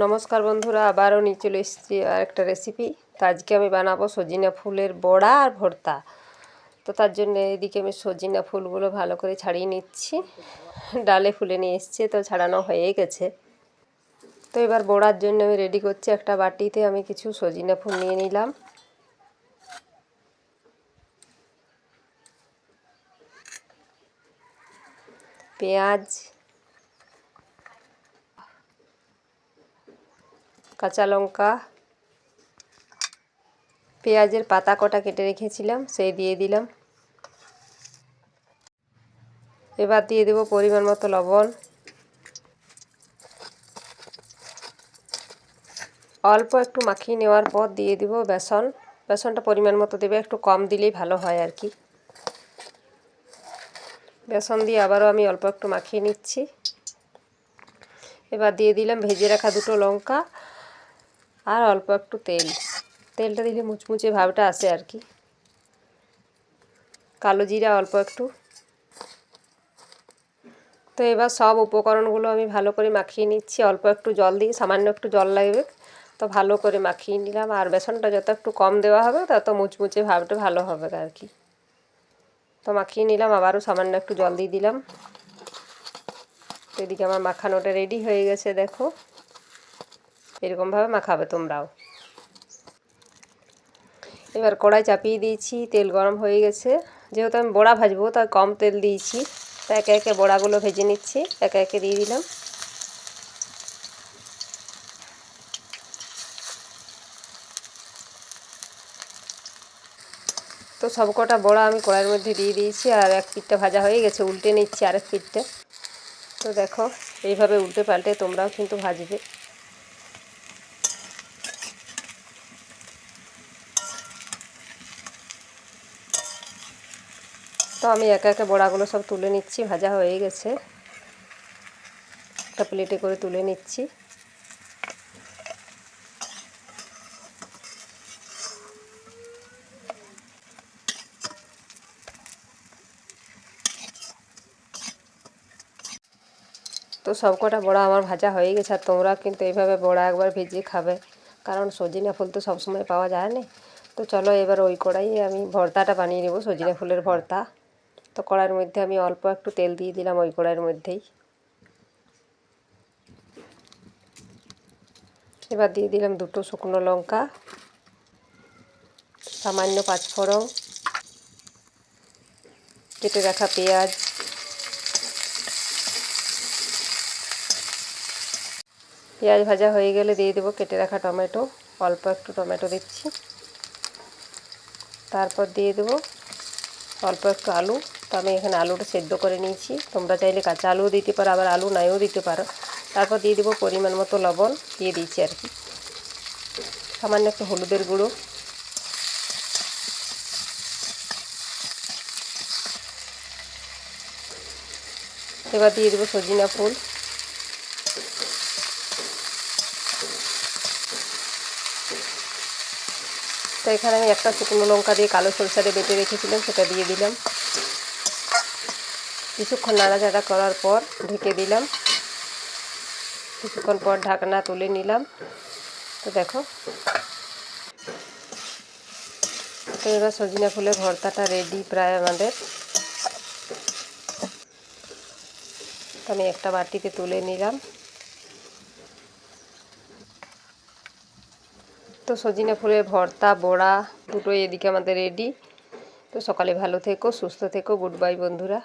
নমস্কার বন্ধুরা, আবারও নিয়ে চলে এসেছি আর একটা রেসিপি। তো আজকে আমি বানাবো সজিনা ফুলের বড়া আর ভর্তা। তো তার জন্য এদিকে আমি সজিনা ফুলগুলো ভালো করে ছাড়িয়ে নিচ্ছি। ডালে ফুলে নিয়ে এসেছি, তো ছাড়ানো হয়ে গেছে। তো এবার বড়ার জন্য আমি রেডি করছি। একটা বাটিতে আমি কিছু সজিনা ফুল নিয়ে নিলাম। পেঁয়াজ, কাঁচা লঙ্কা, পেঁয়াজের পাতা কটা কেটে রেখেছিলাম সেই দিয়ে দিলাম। এবার দিয়ে দেব পরিমাণ মতো লবণ, অল্প একটু মাখিয়ে নেওয়ার পর দিয়ে দেব বেসন। বেসনটা পরিমাণ মতো দেবে, একটু কম দিলেই ভালো হয় আর কি। বেসন দিয়ে আবারও আমি অল্প একটু মাখিয়ে নিচ্ছি। এবার দিয়ে দিলাম ভেজে রাখা দুটো লঙ্কা আর অল্প একটু তেল। তেলটা দিলে মুচমুচে ভাবটা আসে আর কি। কালো জিরা অল্প একটু। তো এবার সব উপকরণগুলো আমি ভালো করে মাখিয়ে নিচ্ছি। অল্প একটু জল দিয়ে, সামান্য একটু জল লাগবে, তো ভালো করে মাখিয়ে নিলাম। আর বেসনটা যত একটু কম দেওয়া হবে তত মুচমুচে ভাবটা ভালো হবে আর কি। তো মাখিয়ে নিলাম, আবারও সামান্য একটু জল দিয়ে দিলাম। তো এদিকে আমার মাখানোটা রেডি হয়ে গেছে, দেখো এরকমভাবে মাখাবে তোমরাও। এবার কড়াই চাপিয়ে দিয়েছি, তেল গরম হয়ে গেছে। যেহেতু আমি বড়া ভাজবো তাই কম তেল দিয়েছি। তো একে একে বড়াগুলো ভেজে নিচ্ছি, একে একে দিয়ে দিলাম। তো সবকটা বড়া আমি কড়াইয়ের মধ্যে দিয়ে দিয়েছি। আর এক পিঠটা ভাজা হয়ে গেছে, উল্টে নিচ্ছি আরেক পিঠটা। তো দেখো এইভাবে উল্টে পাল্টে তোমরাও কিন্তু ভাজবে। তো আমি একে একে বড়াগুলো সব তুলে নিচ্ছি, ভাজা হয়ে গেছে। একটা প্লেটে করে তুলে নিচ্ছি। তো সবকটা বড়া আমার ভাজা হয়ে গেছে। আর তোমরা কিন্তু এইভাবে বড়া একবার ভেজে খাবে, কারণ সজিনা ফুল তো সবসময় পাওয়া যায় না। তো চলো এবার ওই কড়াইয়ে আমি ভর্তাটা বানিয়ে নেব, সজিনা ফুলের ভর্তা। তো কড়াইয়ের মধ্যে আমি অল্প একটু তেল দিয়ে দিলাম ওই কড়াইয়ের মধ্যেই। এবার দিয়ে দিলাম দুটো শুকনো লঙ্কা, সামান্য পাঁচফোড়ন, কেটে রাখা পেঁয়াজ, পেঁয়াজ ভাজা হয়ে গেলে দিয়ে দেবো কেটে রাখা টমেটো। অল্প একটু টমেটো দিচ্ছি। তারপর দিয়ে দেবো অল্প একটু আলু। তো আমি এখানে আলুটা সেদ্ধ করে নিয়েছি, তোমরা চাইলে কাঁচা আলুও দিতে পারো, আবার আলু নাইও দিতে পারো। তারপর দিয়ে দেবো পরিমাণ মতো লবণ দিয়ে দিচ্ছি আর কি, সামান্য একটু হলুদের গুঁড়ো। এবার দিয়ে দেবো সজিনা ফুল। তো এখানে আমি একটা শুকনো লঙ্কা দিয়ে কালো সরষাটা বেটে রেখেছিলাম, সেটা দিয়ে দিলাম। কিছুক্ষণ নাড়াচাড়া করার পর ঢেকে দিলাম। কিছুক্ষণ পর ঢাকনা তুলে নিলাম। তো দেখো, তো এবার সজিনা ফুলের ভর্তাটা রেডি প্রায় আমাদের। তো আমি একটা বাটিতে তুলে নিলাম। তো সজিনা ফুলের ভর্তা বড়া দুটোই এদিকে আমাদের রেডি। তো সকালে ভালো থেকো, সুস্থ থেকো। গুড বাই বন্ধুরা।